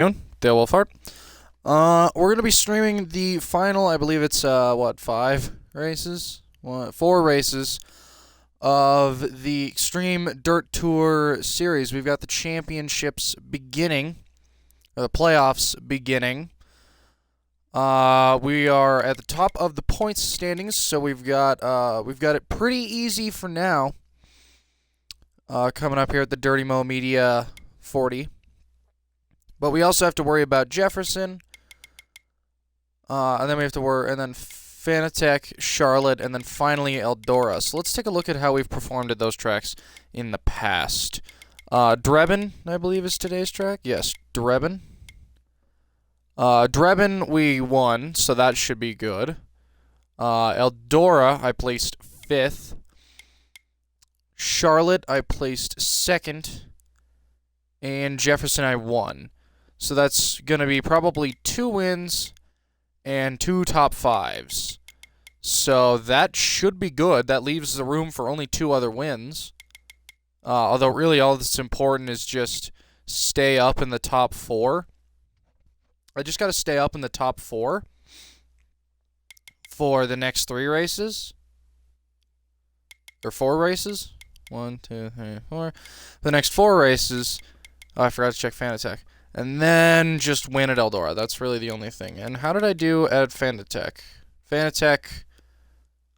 Dale Wolfhard. We're going to be streaming the final, I believe it's, 5 races? 4 races of the Xtreme Dirt Tour series. We've got the championships beginning, or the playoffs beginning. We are at the top of the points standings, so we've got it pretty easy for now. Coming up here at the Dirty Mo Media 40. But we also have to worry about Jefferson, and then we have to worry, and then Fanatec, Charlotte, and then finally Eldora. So let's take a look at how we've performed at those tracks in the past. Drebin, I believe, is today's track. Yes, Drebin. Drebin, we won, so that should be good. Eldora, I placed 5th. Charlotte, I placed 2nd. And Jefferson, I won. So that's going to be probably 2 wins and 2 top 5s. So that should be good. That leaves the room for only 2 other wins. Although really all that's important is just stay up in the top 4. I just got to stay up in the top 4 for the next 3 races. Or 4 races. 1, 2, 3, 4. The next 4 races. Oh, I forgot to check Fanatec. And then just win at Eldora. That's really the only thing. And how did I do at Fanatec? Fanatec,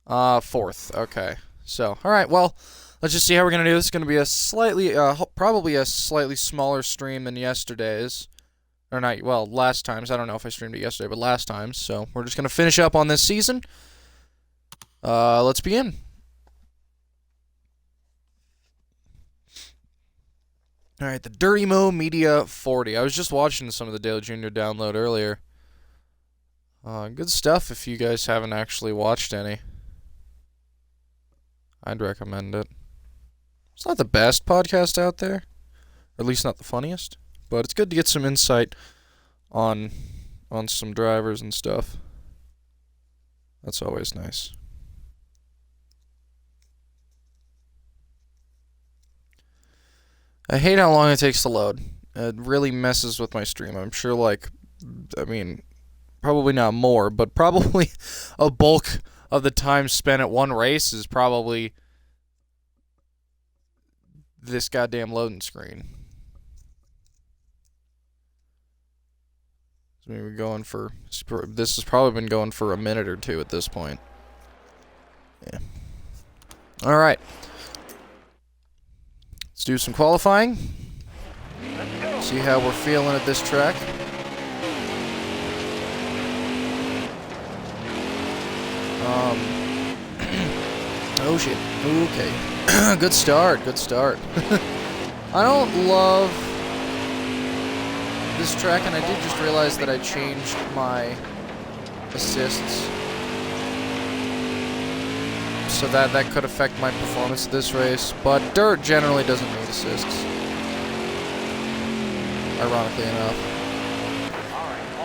4th. Okay. So, alright, well, let's just see how we're going to do this. It's going to be a slightly, probably a slightly smaller stream than yesterday's. Or not, well, last time's. I don't know if I streamed it yesterday, but last time's. So, we're just going to finish up on this season. Let's begin. Alright, the Dirty Mo Media 40. I was just watching some of the Dale Jr. download earlier. Good stuff if you guys haven't actually watched any. I'd recommend it. It's not the best podcast out there. Or at least not the funniest. But it's good to get some insight on some drivers and stuff. That's always nice. I hate how long it takes to load. It really messes with my stream. I'm sure, probably not more, but probably a bulk of the time spent at one race is probably this goddamn loading screen. So we're going for, this has probably been going for a minute or 2 at this point. Yeah. Alright. Let's do some qualifying. See how we're feeling at this track. Oh shit. Okay. Good start. Good start. I don't love this track, and I did just realize that I changed my assists. So that could affect my performance this race. But dirt generally doesn't need assists. Ironically enough.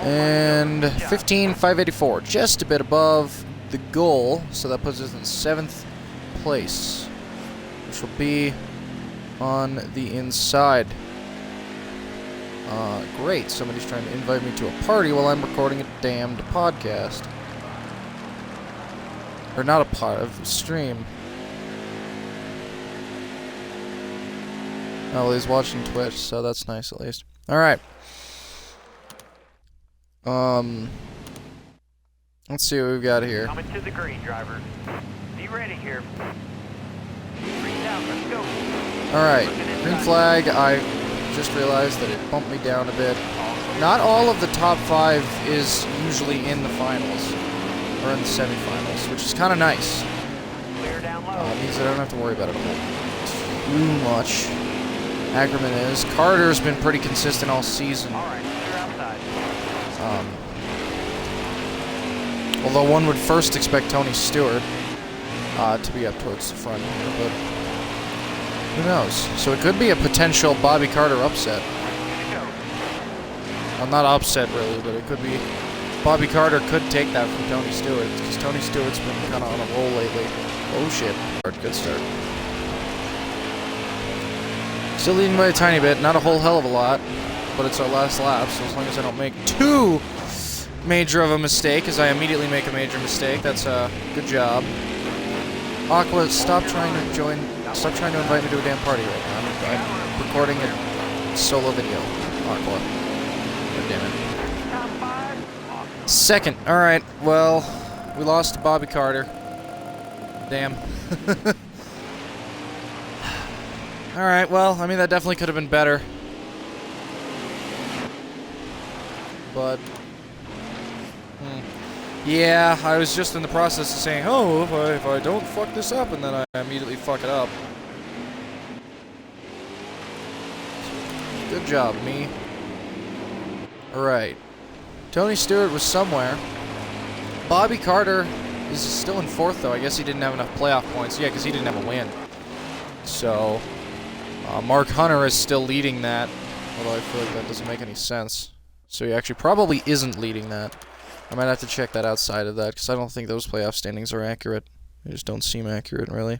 And 15,584. Just a bit above the goal. So that puts us in 7th place. Which will be on the inside. Great. Somebody's trying to invite me to a party while I'm recording a damned podcast. Or not a part of stream. Oh, well, he's watching Twitch, so that's nice at least. Alright. Let's see what we've got here. Coming to the green, driver. Be ready here. Green down, let's go. Alright. Green flag, I just realized that it bumped me down a bit. Not all of the top 5 is usually in the finals. Or in the semifinals, which is kind of nice. Clear down low. It means I don't have to worry about it too much. Ackerman is. Carter's been pretty consistent all season. Alright, clear outside. Although one would first expect Tony Stewart to be up towards the front here, but who knows? So it could be a potential Bobby Carter upset. Well, not upset really, but it could be. Bobby Carter could take that from Tony Stewart, because Tony Stewart's been kind of on a roll lately. Oh shit. Good start. Still leading by a tiny bit, not a whole hell of a lot. but it's our last lap, so as long as I don't make too major of a mistake, because I immediately make a major mistake, that's a good job. Aqua, stop trying to invite me to a damn party right now. I'm recording a solo video, Aqua. God damn it. Second, alright, well, we lost to Bobby Carter. Damn. Alright, well, I mean, that definitely could have been better. But... yeah, I was just in the process of saying, oh, if I don't fuck this up, and then I immediately fuck it up. Good job, me. Alright. Tony Stewart was somewhere. Bobby Carter is still in fourth, though. I guess he didn't have enough playoff points. Yeah, because he didn't have a win. So... Mark Hunter is still leading that, although I feel like that doesn't make any sense. So he actually probably isn't leading that. I might have to check that outside of that, because I don't think those playoff standings are accurate. They just don't seem accurate, really.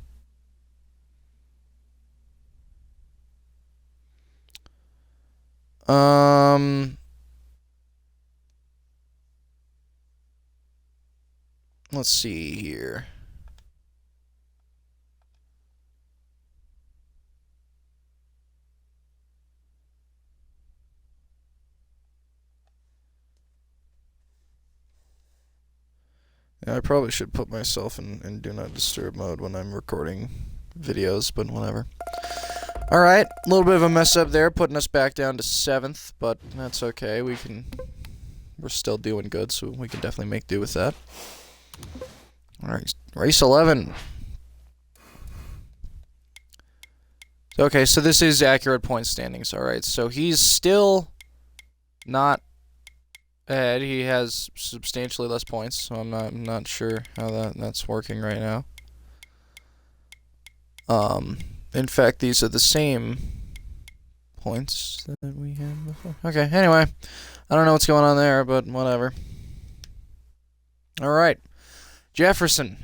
Let's see here. Yeah, I probably should put myself in Do Not Disturb mode when I'm recording videos, but whatever. Alright, a little bit of a mess up there, putting us back down to 7th, but that's okay. We're still doing good, so we can definitely make do with that. Alright, race 11. Okay, so this is accurate point standings. Alright, so he's still not ahead. He has substantially less points, so I'm not sure how that's working right now. In fact, these are the same points that we had before. Okay, anyway, I don't know what's going on there, but whatever. Alright, Jefferson.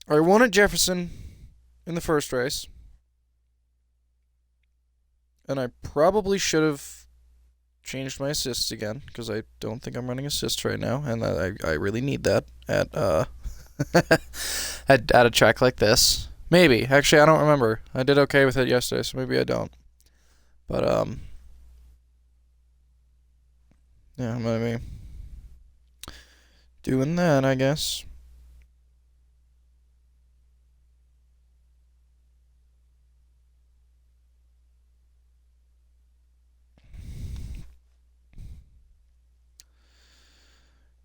I won at Jefferson in the first race, and I probably should have changed my assists again, because I don't think I'm running assists right now, and I really need that at at a track like this. Maybe. Actually, I don't remember. I did okay with it yesterday, so maybe I don't. But, yeah, I'm gonna be doing that, I guess.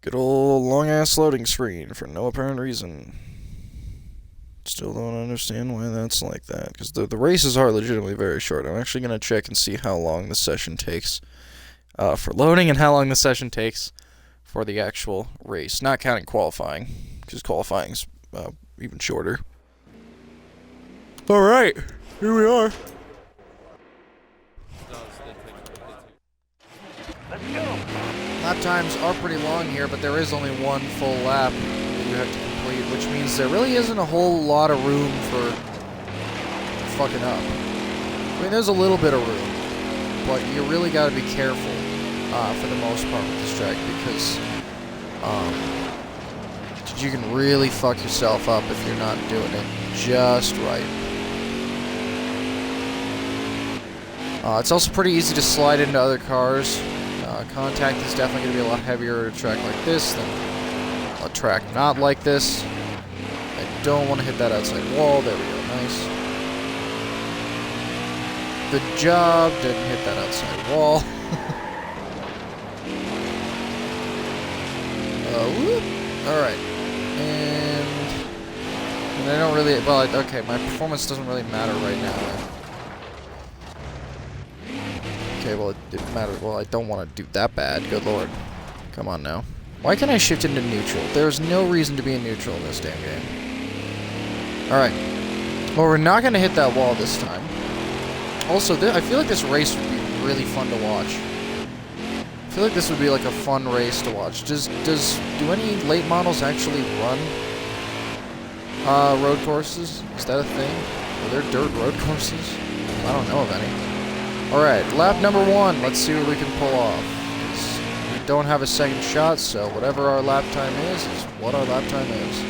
Good old long-ass loading screen for no apparent reason. Still don't understand why that's like that, because the races are legitimately very short. I'm actually going to check and see how long the session takes for loading and how long the session takes for the actual race, not counting qualifying, because qualifying's even shorter. Alright, here we are. Let's go. Lap times are pretty long here, but there is only one full lap that you have to complete, which means there really isn't a whole lot of room for fucking up. I mean, there's a little bit of room, but you really got to be careful for the most part with this track, because you can really fuck yourself up if you're not doing it just right. It's also pretty easy to slide into other cars. Contact is definitely going to be a lot heavier at a track like this than a track not like this. I don't want to hit that outside wall. There we go. Nice. Good job. Didn't hit that outside wall. Whoop. Alright. And I don't really... well, okay, my performance doesn't really matter right now. Okay, well, it didn't matter. Well, I don't want to do that bad. Good lord. Come on now. Why can't I shift into neutral? There's no reason to be in neutral in this damn game. Alright. Well, we're not going to hit that wall this time. Also, I feel like this race would be really fun to watch. I feel like this would be like a fun race to watch. Do any late models actually run road courses? Is that a thing? Are there dirt road courses? I don't know of any. Alright, lap number 1. Let's see what we can pull off. We don't have a second shot, so whatever our lap time is what our lap time is.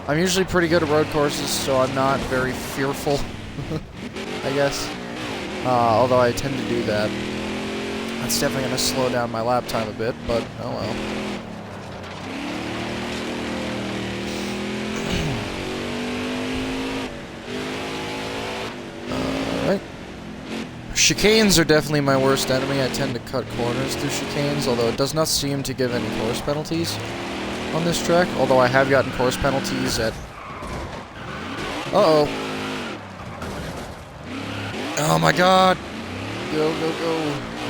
I'm usually pretty good at road courses, so I'm not very fearful, I guess. Although I tend to do that. That's definitely going to slow down my lap time a bit, but oh well. Alright. Chicanes are definitely my worst enemy. I tend to cut corners through chicanes, although it does not seem to give any course penalties on this track. Although I have gotten course penalties at... Uh-oh. Oh my god! Go, go, go.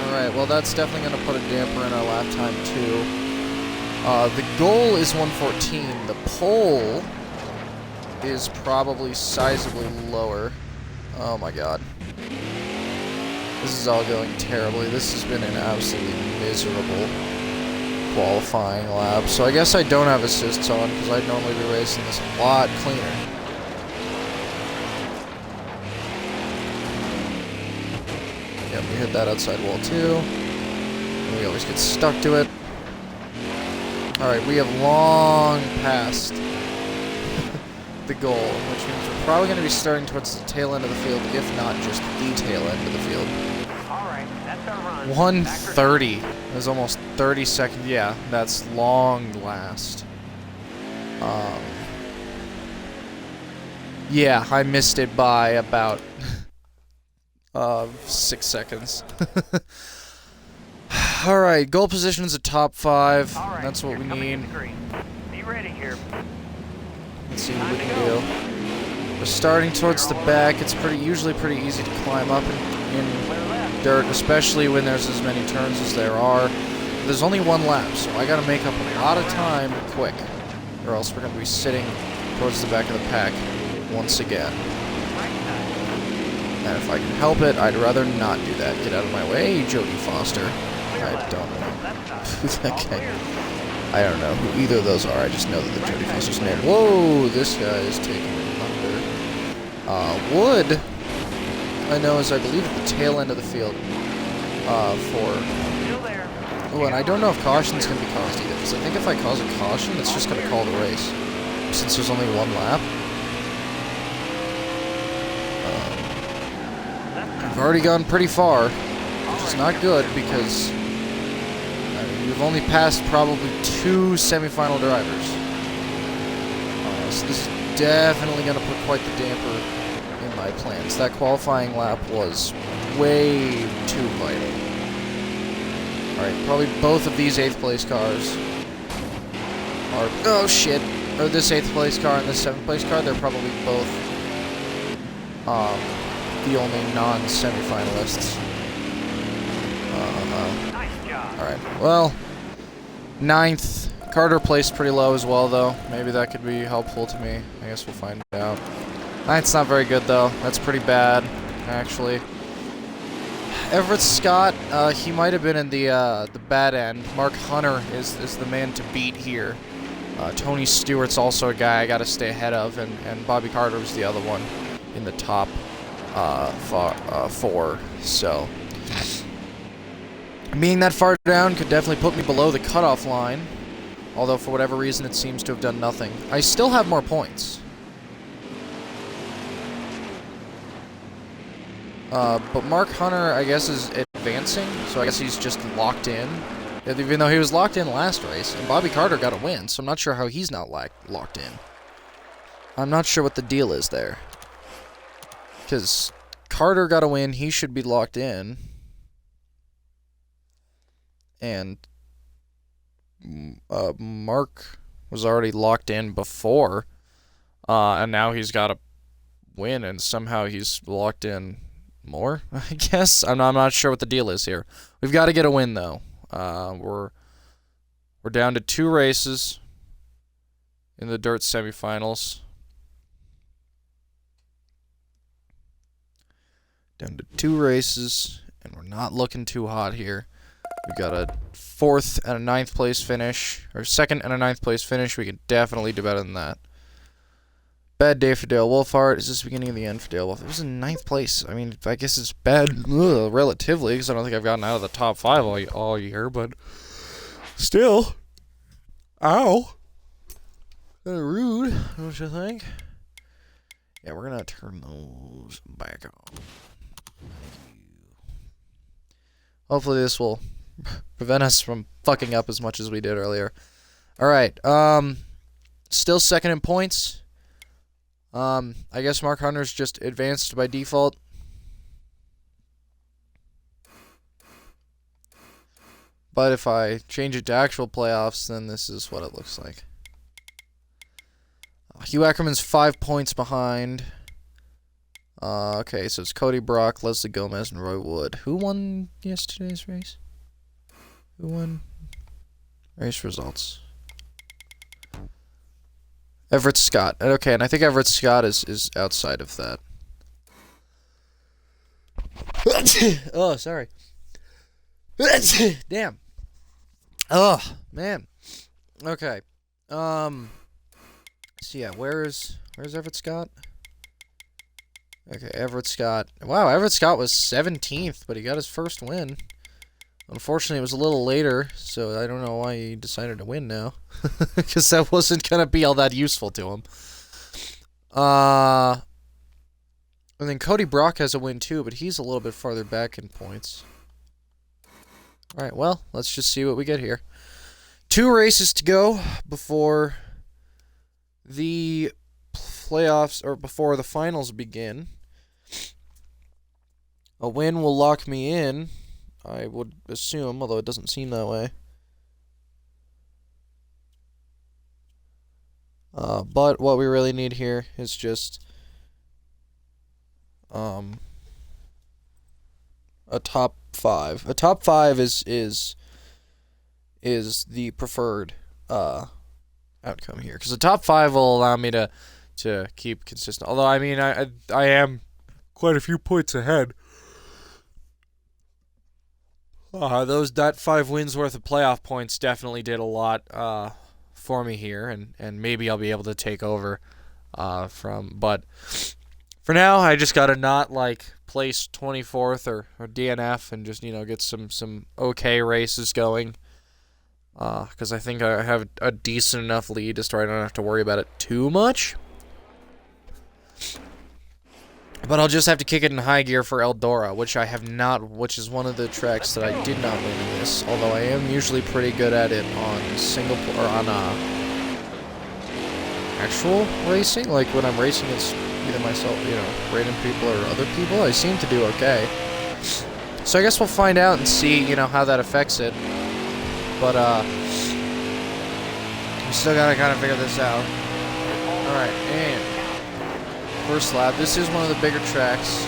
Alright, well that's definitely going to put a damper in our lap time too. The goal is 114. The pole is probably sizably lower. Oh my god. This is all going terribly. This has been an absolutely miserable qualifying lap. So I guess I don't have assists on because I'd normally be racing this a lot cleaner. Yep, we hit that outside wall too. And we always get stuck to it. Alright, we have long passed the goal, which means we're probably going to be starting towards the tail end of the field, if not just the tail end of the field. Alright, that's our run. 130. That was almost 30 seconds. Yeah, that's long last. Yeah, I missed it by about 6 seconds. Alright, goal position is a top 5. Alright, That's what we need. Be ready here. Let's see what we can do. We're starting towards the back. It's usually pretty easy to climb up in dirt, especially when there's as many turns as there are. There's only one lap, so I gotta make up a lot of time quick, or else we're gonna be sitting towards the back of the pack once again. And if I can help it, I'd rather not do that. Get out of my way, Jodie Foster. I don't know who that guy. I don't know who either of those are. I just know that the Jodie Foster's name. Whoa, this guy is taking it under. Wood, I know, is I believe at the tail end of the field. Oh, and I don't know if caution's going to be caused either, because I think if I cause a caution, it's just going to call the race, since there's only one lap. I've already gone pretty far, which is not good, because we've only passed probably 2 semifinal drivers. So this is definitely going to put quite the damper in my plans. That qualifying lap was way too vital. Alright, probably both of these 8th place cars are... Oh shit! Or this 8th place car and this 7th place car, they're probably both the only non-semifinalists. Alright, well, 9th. Carter placed pretty low as well, though. Maybe that could be helpful to me. I guess we'll find out. 9th's not very good, though. That's pretty bad, actually. Everett Scott, he might have been in the bad end. Mark Hunter is the man to beat here. Tony Stewart's also a guy I gotta stay ahead of, and Bobby Carter's the other one in the top 4, so... Being that far down could definitely put me below the cutoff line, although for whatever reason it seems to have done nothing. I still have more points. But Mark Hunter, I guess, is advancing, so I guess he's just locked in. Even though he was locked in last race, and Bobby Carter got a win, so I'm not sure how he's not locked in. I'm not sure what the deal is there. Because Carter got a win, he should be locked in. And Mark was already locked in before, and now he's got a win, and somehow he's locked in more, I guess. I'm not sure what the deal is here. We've got to get a win, though. We're down to 2 races in the dirt semifinals. Down to 2 races, and we're not looking too hot here. We got a 4th and a 9th place finish, or 2nd and a 9th place finish. We can definitely do better than that. Bad day for Dale Wolfhard. Is this the beginning of the end for Dale Wolfhard? It was in 9th place. I mean, I guess it's bad relatively, because I don't think I've gotten out of the top 5 all year, but still. Ow. Kind of rude, don't you think? Yeah, we're going to turn those back on. Hopefully this will prevent us from fucking up as much as we did earlier. Alright, still second in points. I guess Mark Hunter's just advanced by default. But if I change it to actual playoffs, then this is what it looks like. Hugh Ackerman's 5 points behind. Okay, so it's Cody Brock, Leslie Gomez, and Roy Wood. Who won yesterday's race? Who won? Race results. Everett Scott. Okay, and I think Everett Scott is outside of that. Oh, sorry. Damn. Oh, man. Okay. So yeah, where's Everett Scott? Okay, Everett Scott. Wow, Everett Scott was 17th, but he got his first win. Unfortunately, it was a little later, so I don't know why he decided to win now. Because that wasn't going to be all that useful to him. And then Cody Brock has a win too, but he's a little bit farther back in points. Alright, well, let's just see what we get here. 2 races to go before the playoffs, or before the finals begin. A win will lock me in, I would assume, although it doesn't seem that way. But what we really need here is just a top 5. A top 5 is the preferred outcome here, because the top 5 will allow me to keep consistent. Although I mean I am quite a few points ahead. That 5 wins worth of playoff points definitely did a lot for me here, and maybe I'll be able to take over but for now I just gotta not place 24th or DNF and just get some okay races going, because I think I have a decent enough lead just so I don't have to worry about it too much. But I'll just have to kick it in high gear for Eldora, which I have not, which is one of the tracks that I did not win in this, although I am usually pretty good at it on actual racing, like when I'm racing against either myself, random people or other people. I seem to do okay. So I guess we'll find out and see, how that affects it. But we still gotta kind of figure this out. Alright, and first lap. This is one of the bigger tracks.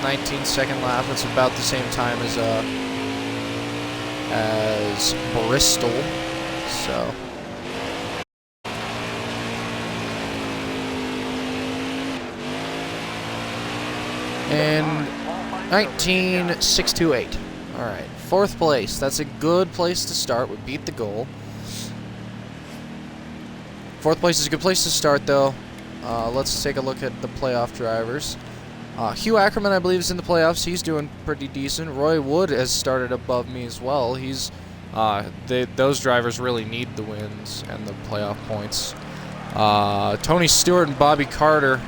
19-second lap. It's about the same time as Bristol. So and 19.628. All right, 4th place. That's a good place to start. We beat the goal. 4th place is a good place to start, though. Let's take a look at the playoff drivers. Hugh Ackerman, I believe, is in the playoffs. He's doing pretty decent. Roy Wood has started above me as well. He's those drivers really need the wins and the playoff points. Tony Stewart and Bobby Carter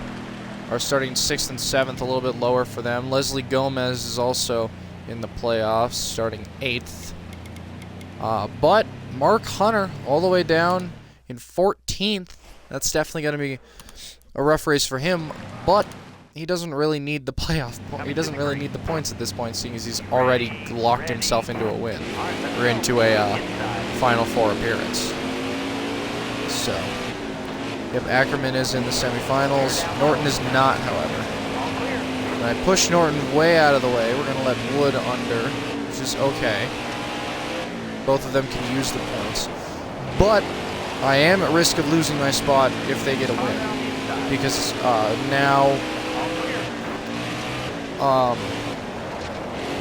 are starting 6th and 7th, a little bit lower for them. Leslie Gomez is also in the playoffs, starting 8th. But Mark Hunter, all the way down in 14th. That's definitely going to be a rough race for him, but he doesn't really need the playoff he doesn't really need the points at this point, seeing as he's already locked himself into a win, or into a Final Four appearance. So, yep, Ackerman is in the semifinals. Norton is not, however. And I push Norton way out of the way. We're going to let Wood under, which is okay. Both of them can use the points. But I am at risk of losing my spot if they get a win. Because now,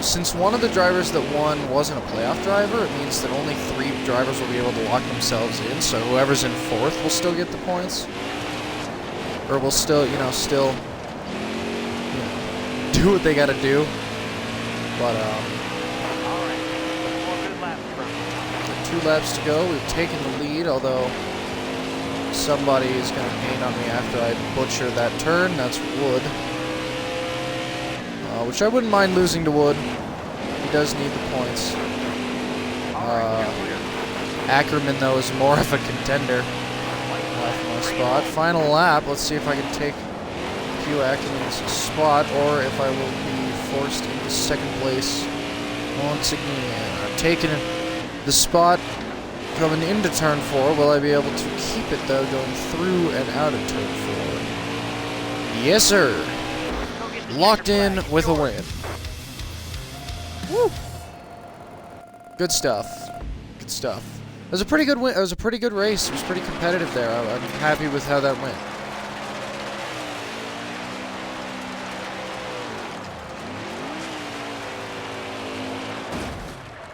since one of the drivers that won wasn't a playoff driver, it means that only 3 drivers will be able to lock themselves in, so whoever's in 4th will still get the points. or will still, still do what they gotta do. But, Alright, 4 good laps from 2 laps to go. We've taken the lead, although somebody is going to hate on me after I butcher that turn. That's Wood. Which I wouldn't mind losing to Wood. He does need the points. Ackerman, though, is more of a contender for my spot. Final lap. Let's see if I can take Hugh Ackerman's spot, or if I will be forced into second place once again. I'm taking the spot coming into turn 4. Will I be able to keep it, though, going through and out of turn 4? Yes, sir. Locked in with a win. Woo! Good stuff. Good stuff. It was a pretty good win. It was a pretty good race. It was pretty competitive there. I'm happy with how that went.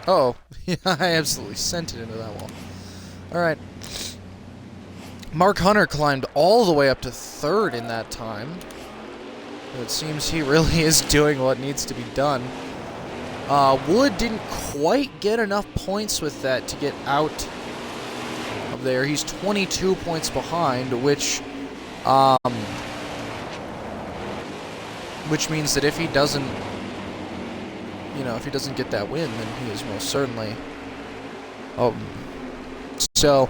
Uh-oh. Yeah, I absolutely sent it into that wall. Alright. Mark Hunter climbed all the way up to 3rd in that time. It seems he really is doing what needs to be done. Wood didn't quite get enough points with that to get out of there. He's 22 points behind, which means that if he doesn't, if he doesn't get that win, then he is most certainly. So,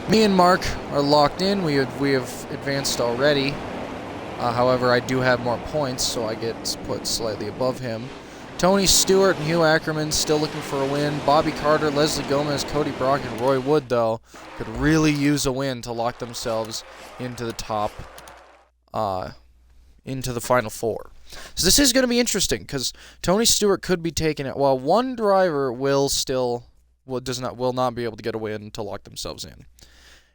me and Mark are locked in. We have advanced already. However, I do have more points, so I get put slightly above him. Tony Stewart and Hugh Ackerman still looking for a win. Bobby Carter, Leslie Gomez, Cody Brock, and Roy Wood, though, could really use a win to lock themselves into the top, into the Final 4. So this is going to be interesting, because Tony Stewart could be taking it, while one driver will not be able to get a win to lock themselves in.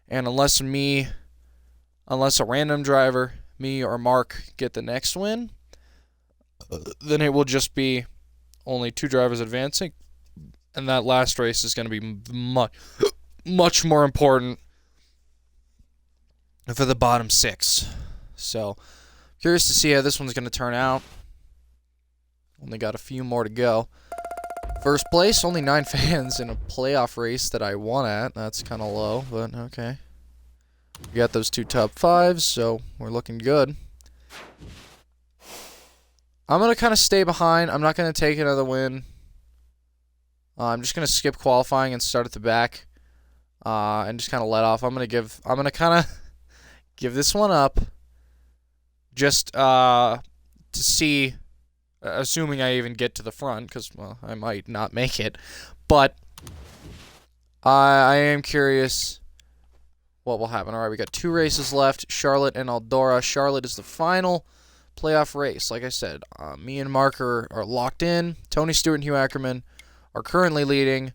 And unless a random driver, me or Mark, get the next win, then it will just be only 2 drivers advancing, and that last race is going to be much more important for the bottom 6. So, curious to see how this one's going to turn out. Only got a few more to go. First place, only 9 fans in a playoff race that I won at. That's kind of low, but okay. We got those 2 top 5s, so we're looking good. I'm going to kind of stay behind. I'm not going to take another win. I'm just going to skip qualifying and start at the back. And just kind of let off. I'm going to kind of give this one up. Just to see, assuming I even get to the front, because, well, I might not make it. But I am curious what will happen. All right, we got 2 races left, Charlotte and Eldora. Charlotte is the final playoff race. Like I said, me and Mark are locked in. Tony Stewart and Hugh Ackerman are currently leading,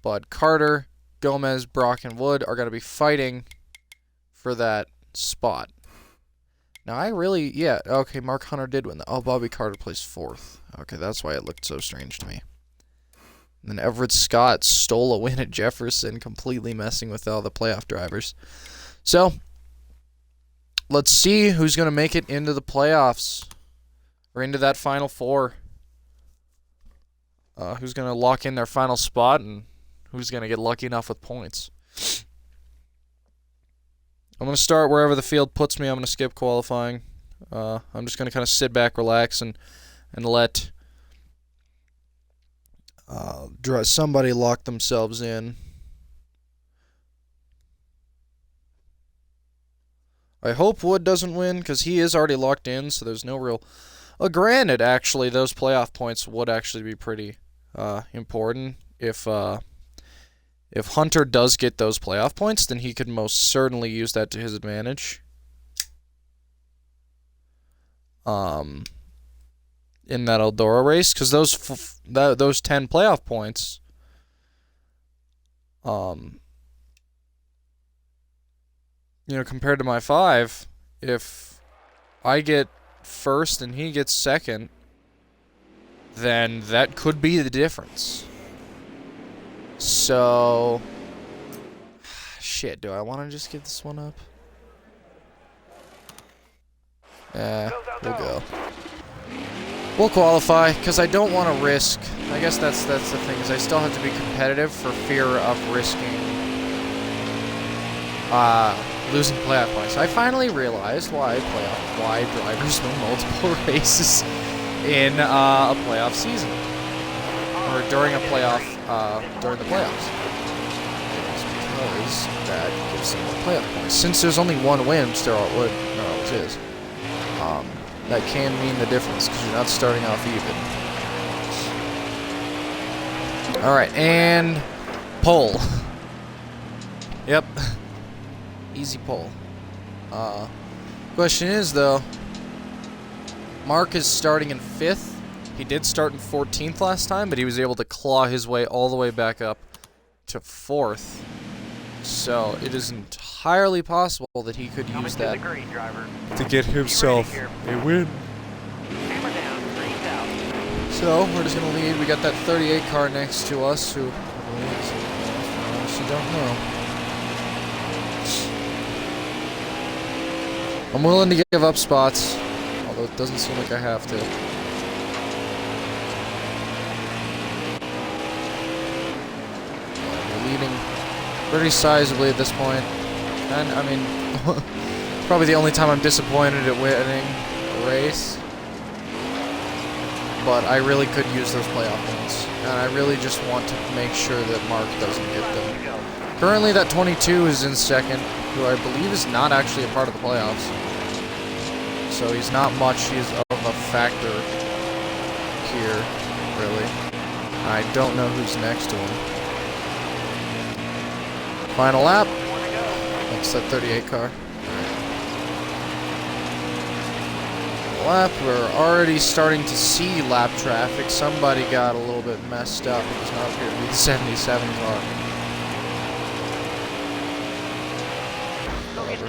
but Carter, Gomez, Brock, and Wood are going to be fighting for that spot. Now, okay, Mark Hunter did win. Oh, Bobby Carter placed 4th. Okay, that's why it looked so strange to me. And then Everett Scott stole a win at Jefferson, completely messing with all the playoff drivers. So, let's see who's going to make it into the playoffs, or into that Final 4. Who's going to lock in their final spot, and who's going to get lucky enough with points. I'm going to start wherever the field puts me. I'm going to skip qualifying. I'm just going to kind of sit back, relax, and let somebody lock themselves in. I hope Wood doesn't win, because he is already locked in, so there's no real... granted, actually, those playoff points would actually be pretty important. If Hunter does get those playoff points, then he could most certainly use that to his advantage. In that Eldora race, because those 10 playoff points, compared to my 5, if I get first and he gets second, then that could be the difference. So, shit, do I want to just give this one up? We'll go. We'll qualify, because I don't want to risk... I guess that's the thing, is I still have to be competitive for fear of risking... losing playoff points. I finally realized why drivers win multiple races in a playoff season. Or during a playoff, during the playoffs. It's because that gives them more playoff points. Since there's only one win, there always is. That can mean the difference, because you're not starting off even. Alright, and... pole. Yep. Easy pole. Question is, though... Mark is starting in 5th. He did start in 14th last time, but he was able to claw his way all the way back up to 4th. So, it is entirely possible that he could use that to get himself a win. So, we're just going to lead. We got that 38 car next to us, who I honestly don't know. I'm willing to give up spots, although it doesn't seem like I have to. We're leading pretty sizably at this point. And, I mean, probably the only time I'm disappointed at winning a race. But I really could use those playoff points. And I really just want to make sure that Mark doesn't get them. Currently, that 22 is in 2nd, who I believe is not actually a part of the playoffs. So he's not much of a factor here, really. I don't know who's next to him. Final lap. That's that 38 car. Lap. We're already starting to see lap traffic. Somebody got a little bit messed up. It does not appear to be the 77 car.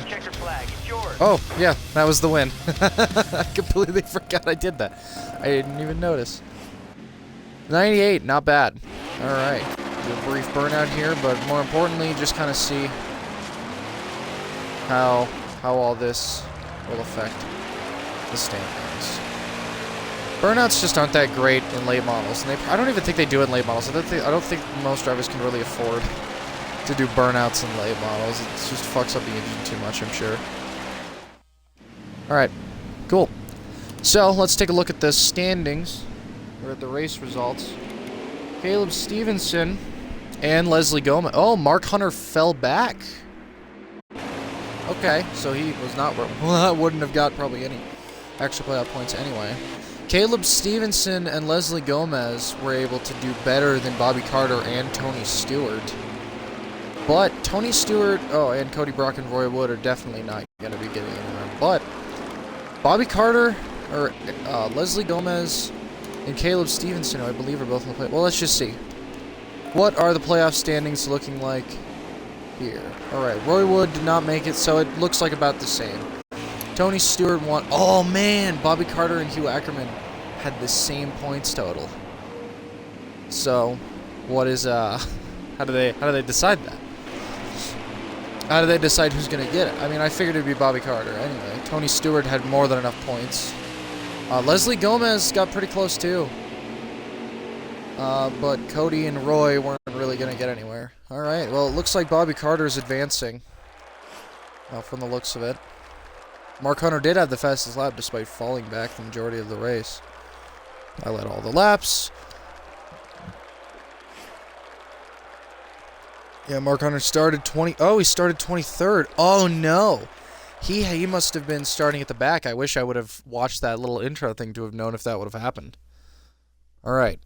Checkered flag. It's yours. Oh, yeah, that was the win. I completely forgot I did that. I didn't even notice. 98, not bad. Alright. Do a brief burnout here, but more importantly, just kind of see how all this will affect the standings. Burnouts just aren't that great in late models, and I don't even think they do it in late models. I don't think most drivers can really afford to do burnouts in late models. It just fucks up the engine too much, I'm sure. Alright, cool. So, let's take a look at the standings, or at the race results. Caleb Stevenson and Leslie Gomez. Oh, Mark Hunter fell back. Okay, so he was not... Well, wouldn't have got probably any extra playoff points anyway. Caleb Stevenson and Leslie Gomez were able to do better than Bobby Carter and Tony Stewart. But Tony Stewart, and Cody Brock and Roy Wood are definitely not going to be getting anywhere. But Bobby Carter, or Leslie Gomez, and Caleb Stevenson, who I believe are both in the play. Well, let's just see. What are the playoff standings looking like here? Alright, Roy Wood did not make it, so it looks like about the same. Tony Stewart won. Oh man, Bobby Carter and Hugh Ackerman had the same points total. So, what is how do they decide that? How do they decide who's gonna get it? I mean, I figured it'd be Bobby Carter anyway. Tony Stewart had more than enough points. Leslie Gomez got pretty close too. But Cody and Roy weren't really gonna get anywhere. Alright, well, it looks like Bobby Carter is advancing. From the looks of it. Mark Hunter did have the fastest lap despite falling back the majority of the race. I led all the laps. Yeah, Mark Hunter started he started 23rd. Oh, no. He must have been starting at the back. I wish I would have watched that little intro thing to have known if that would have happened. All right.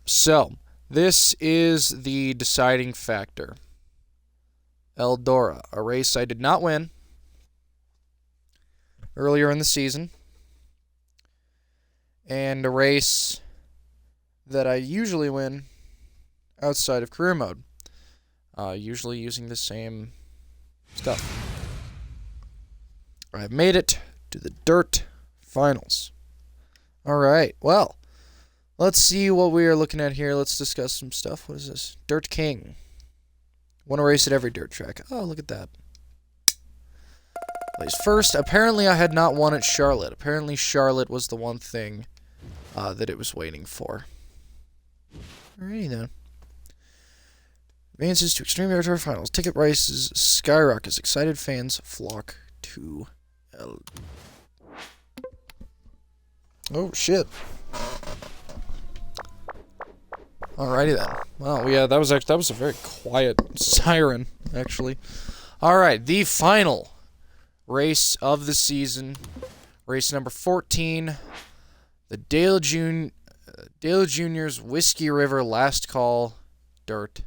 So, this is the deciding factor. Eldora, a race I did not win earlier in the season, and a race that I usually win outside of career mode. Usually using the same stuff. I've made it to the Dirt Finals. Alright, well, let's see what we are looking at here. Let's discuss some stuff. What is this? Dirt King. Want to race at every dirt track. Oh, look at that. Placed first. Apparently, I had not won at Charlotte. Apparently, Charlotte was the one thing that it was waiting for. Alrighty then. Advances to Xtreme Air Tour Finals. Ticket prices skyrockets. Excited fans flock to L. Oh shit. Alrighty then. Wow, yeah, that was a very quiet siren, actually. Alright, the final race of the season. Race number 14. The Dale Jr.'s Whiskey River Last Call Dirt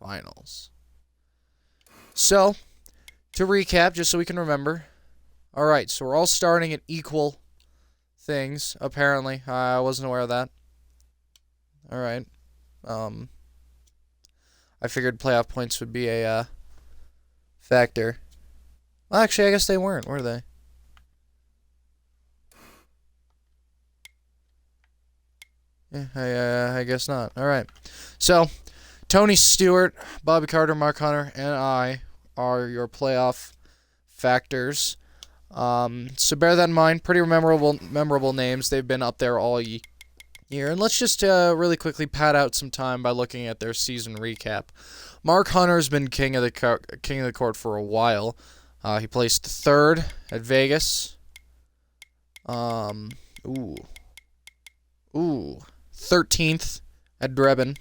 Finals. So, to recap, just so we can remember. Alright, so we're all starting at equal things, apparently. I wasn't aware of that. Alright. I figured playoff points would be a factor. Well, actually, I guess they weren't, were they? Yeah, I guess not. Alright. So, Tony Stewart, Bobby Carter, Mark Hunter, and I are your playoff factors. So bear that in mind. Pretty memorable names. They've been up there all year. And let's just really quickly pad out some time by looking at their season recap. Mark Hunter's been king of the court for a while. He placed third at Vegas. 13th at Drebin.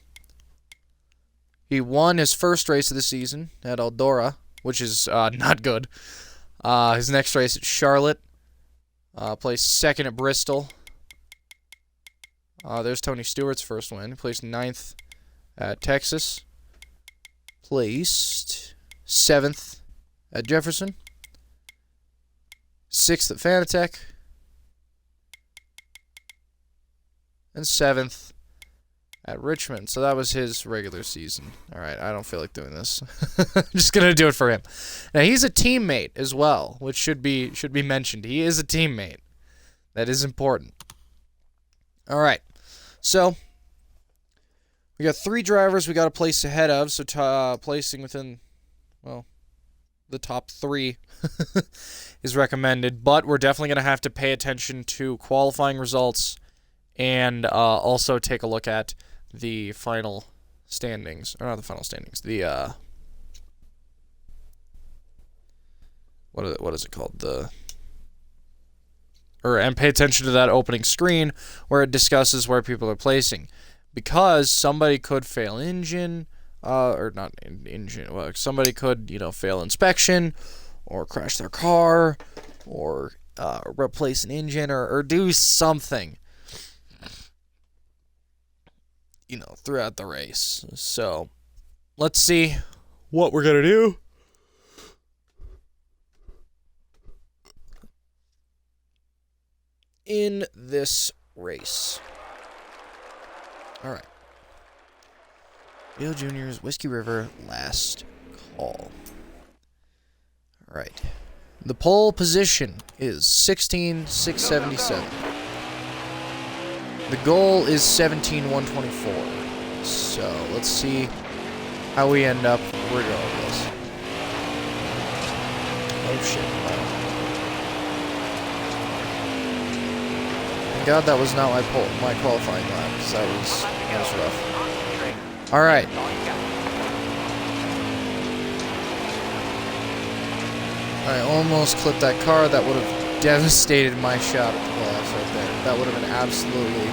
He won his first race of the season at Eldora, which is not good. His next race at Charlotte. Placed second at Bristol. There's Tony Stewart's first win. He placed 9th at Texas. Placed 7th at Jefferson. 6th at Fanatec. And 7th at Richmond. So that was his regular season. Alright, I don't feel like doing this. I'm just going to do it for him. Now, he's a teammate as well, which should be mentioned. He is a teammate. That is important. Alright. So, we got 3 drivers we got to place ahead of, so placing within, well, the top 3 is recommended, but we're definitely going to have to pay attention to qualifying results and also take a look at the final standings, or not the final standings, the, what is it called, and pay attention to that opening screen where it discusses where people are placing. Because somebody could fail engine, or not engine, well, somebody could, fail inspection, or crash their car, or replace an engine, or do something, throughout the race. So, let's see what we're going to do. In this race. Alright. Dale Jr.'s Whiskey River Last Call. Alright. The pole position is 16,677. The goal is 17,124. So, let's see how we end up regardless. Oh shit. Wow. God, that was not my qualifying lap, because that was rough. Alright. I almost clipped that car. That would have devastated my shot at the playoffs right there. That would have been absolutely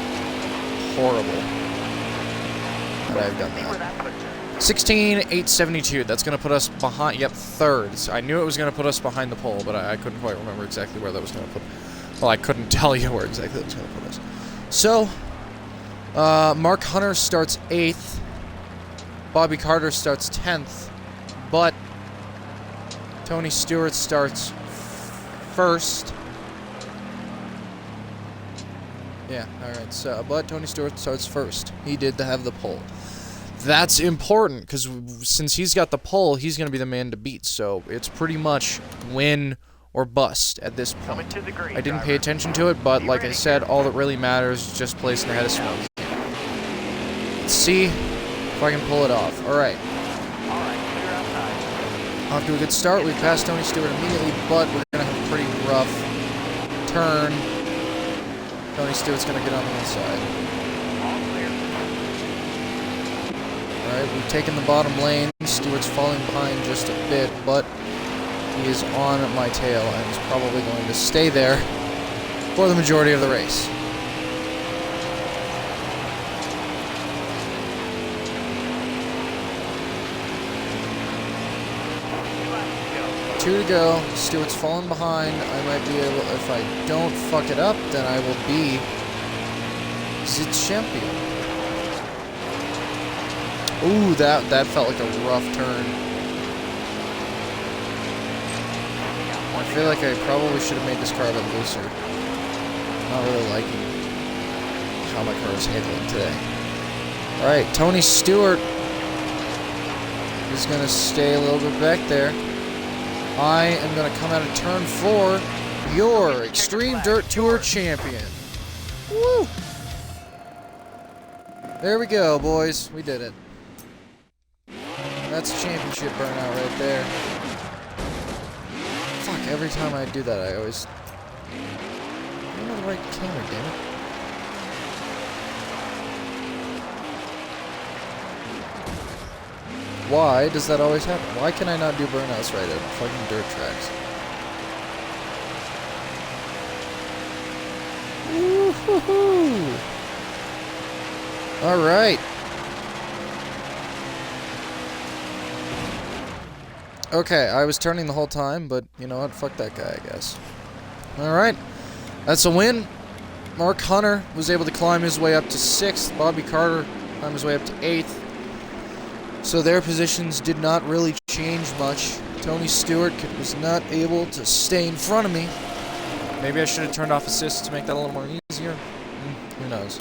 horrible that I've done that. 16,872. That's going to put us behind, third. So I knew it was going to put us behind the pole, but I couldn't quite remember exactly where that was going to put. Well, I couldn't tell you where exactly that was going to put us. So, Mark Hunter starts 8th. Bobby Carter starts 10th. But Tony Stewart starts 1st. Yeah, alright. So, but Tony Stewart starts 1st. He did have the pole. That's important, because since he's got the pole, he's going to be the man to beat. So, it's pretty much win or bust at this point. I didn't pay attention to it, but like I said, all that really matters is just placing ahead of Smoke. Let's see if I can pull it off. Alright. Off to a good start. We passed Tony Stewart immediately, but we're going to have a pretty rough turn. Tony Stewart's going to get on the inside. All clear. Alright, we've taken the bottom lane. Stewart's falling behind just a bit, but he is on my tail and is probably going to stay there for the majority of the race. Two to go. Stewart's falling behind. I might be able, if I don't fuck it up, then I will be the champion. Ooh, that felt like a rough turn. I feel like I probably should have made this car a bit looser. Not really liking how my car is handling today. Alright, Tony Stewart is going to stay a little bit back there. I am going to come out of turn 4, your Extreme Dirt Tour champion. Woo! There we go, boys. We did it. That's a championship burnout right there. Fuck, every time I do that, I always... I don't know the right camera, damn it. Why does that always happen? Why can I not do burnouts right at fucking dirt tracks? Woo-hoo-hoo! Alright. Okay, I was turning the whole time, but you know what? Fuck that guy, I guess. Alright. That's a win. Mark Hunter was able to climb his way up to 6th. Bobby Carter climbed his way up to 8th. So their positions did not really change much. Tony Stewart was not able to stay in front of me. Maybe I should have turned off assists to make that a little more easier. Who knows?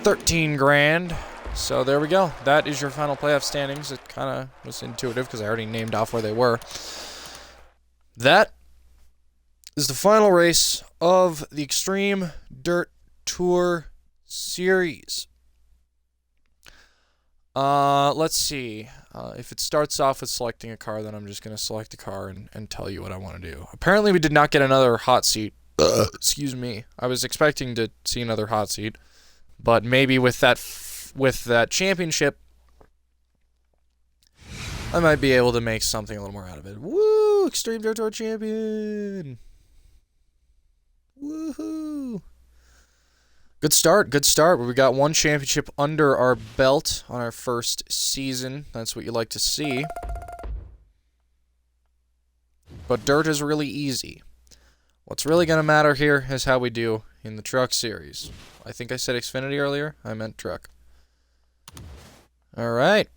13 grand. So there we go. That is your final playoff standings. It kind of was intuitive because I already named off where they were. That is the final race of the Extreme Dirt Tour Series. Let's see. If it starts off with selecting a car, then I'm just going to select a car and tell you what I want to do. Apparently, we did not get another hot seat. Excuse me. I was expecting to see another hot seat, but maybe with that championship, I might be able to make something a little more out of it. Woo! Extreme Dirt Tour champion! Woohoo! Good start, good start. We got one championship under our belt on our first season. That's what you like to see. But dirt is really easy. What's really going to matter here is how we do in the truck series. I think I said Xfinity earlier. I meant truck. Alright.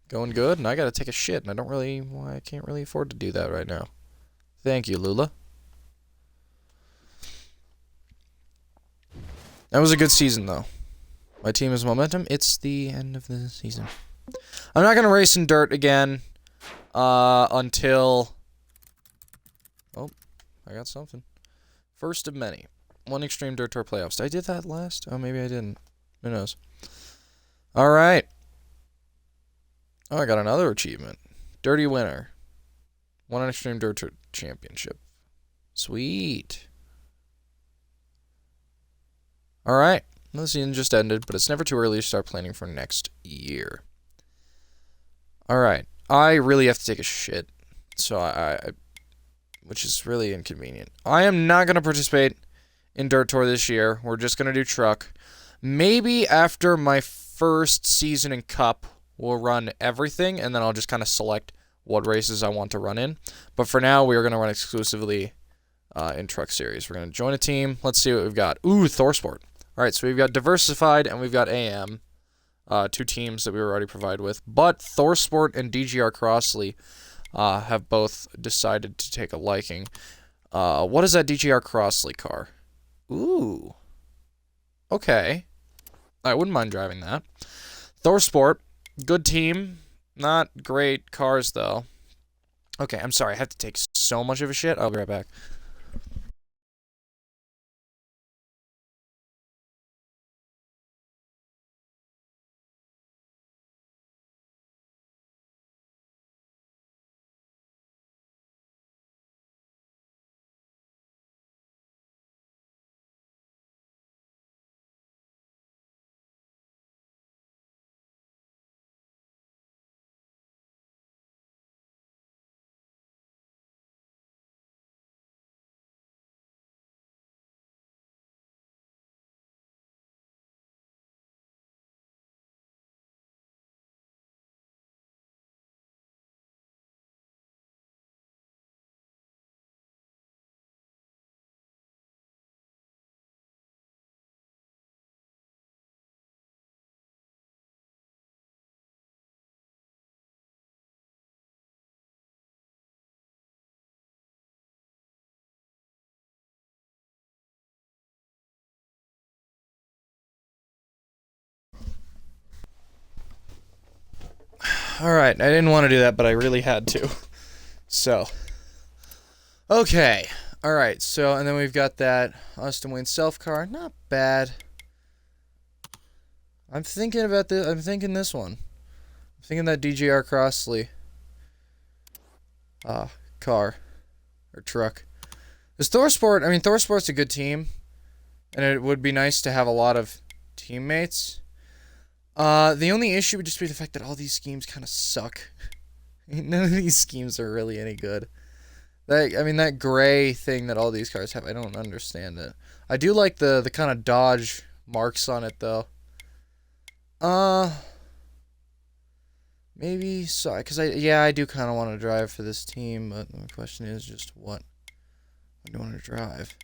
Going good, and I gotta take a shit, and I can't really afford to do that right now. Thank you, Lula. That was a good season, though. My team is momentum. It's the end of the season. I'm not gonna race in dirt again, until... Oh, I got something. First of many. One Extreme Dirt Tour playoffs. Did I did that last? Oh, maybe I didn't. Who knows? Alright. Oh, I got another achievement. Dirty winner. Won an Extreme Dirt Tour championship. Sweet. Alright. The season just ended, but it's never too early to start planning for next year. Alright. I really have to take a shit. So which is really inconvenient. I am not going to participate in Dirt Tour this year. We're just going to do truck. Maybe after my first season in Cup, we'll run everything, and then I'll just kind of select what races I want to run in. But for now, we are going to run exclusively in Truck Series. We're going to join a team. Let's see what we've got. Ooh, ThorSport. All right, so we've got Diversified, and we've got AM, two teams that we were already provided with. But ThorSport and DGR Crossley have both decided to take a liking. What is that DGR Crossley car? Ooh. Okay. I wouldn't mind driving that. ThorSport, good team. Not great cars, though. Okay, I'm sorry. I have to take so much of a shit. I'll be right back. Alright, I didn't want to do that, but I really had to. So. Okay. Alright, so, and then we've got that Austin Wayne self car. Not bad. I'm thinking about this. I'm thinking this one. I'm thinking that DJR Crossley car or truck. Because ThorSport's a good team, and it would be nice to have a lot of teammates. The only issue would just be the fact that all these schemes kind of suck. None of these schemes are really any good. That gray thing that all these cars have, I don't understand it. I do like the kind of Dodge marks on it, though. Maybe so, because I do kind of want to drive for this team, but the question is just what I do want to drive.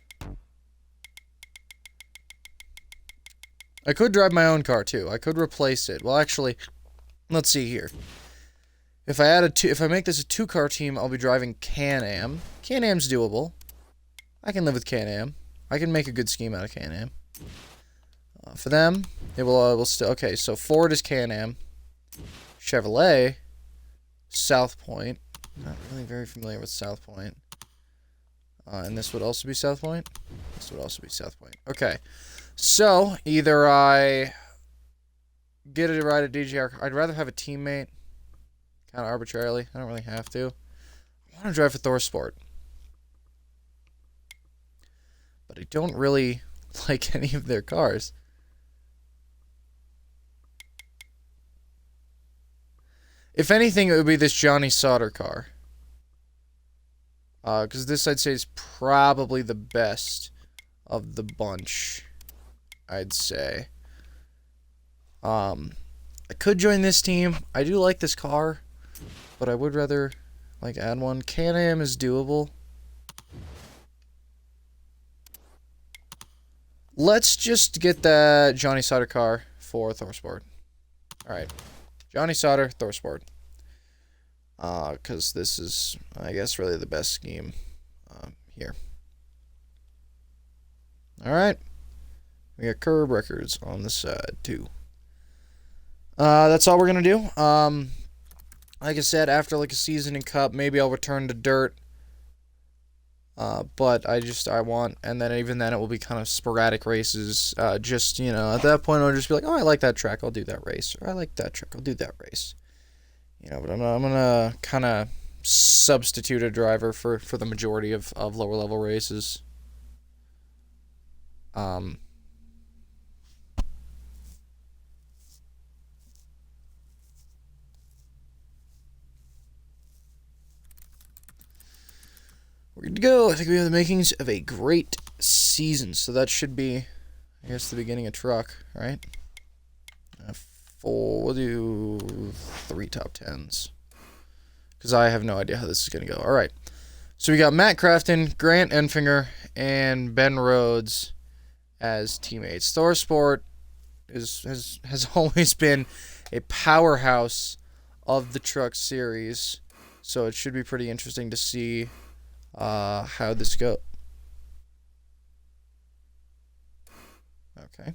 I could drive my own car too. I could replace it. Well, actually, let's see here. If I make this a 2-car team, I'll be driving Can-Am. Can-Am's doable. I can live with Can-Am. I can make a good scheme out of Can-Am. For them, it will still okay. So Ford is Can-Am. Chevrolet, South Point. Not really very familiar with South Point. And this would also be South Point. This would also be South Point. Okay. So, either I get a ride at DJR. I'd rather have a teammate. Kind of arbitrarily. I don't really have to. I want to drive for ThorSport. But I don't really like any of their cars. If anything, it would be this Johnny Sauter car. Because this, I'd say, is probably the best of the bunch. I'd say. I could join this team. I do like this car, but I would rather, add one. Can-Am is doable. Let's just get that Johnny Sauter car for ThorSport. Alright. Johnny Sauter, ThorSport. Because this is, I guess, really the best scheme here. Alright. We got curb records on the side, too. That's all we're going to do. Like I said, after, a season in Cup, maybe I'll return to Dirt. But I want, and then even then it will be kind of sporadic races. At that point I'll just be like, oh, I like that track, I'll do that race. Or I like that track, I'll do that race. But I'm gonna kind of substitute a driver for the majority of lower level races. We're good to go. I think we have the makings of a great season. So that should be, I guess, the beginning of truck, right? We'll do 3 top 10s. Because I have no idea how this is going to go. Alright. So we got Matt Crafton, Grant Enfinger, and Ben Rhodes as teammates. ThorSport has always been a powerhouse of the truck series. So it should be pretty interesting to see how this goes. Okay.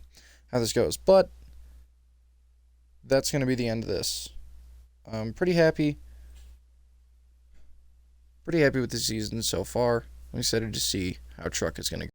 How this goes. But that's going to be the end of this. I'm pretty happy. Pretty happy with the season so far. I'm excited to see how truck is going to go.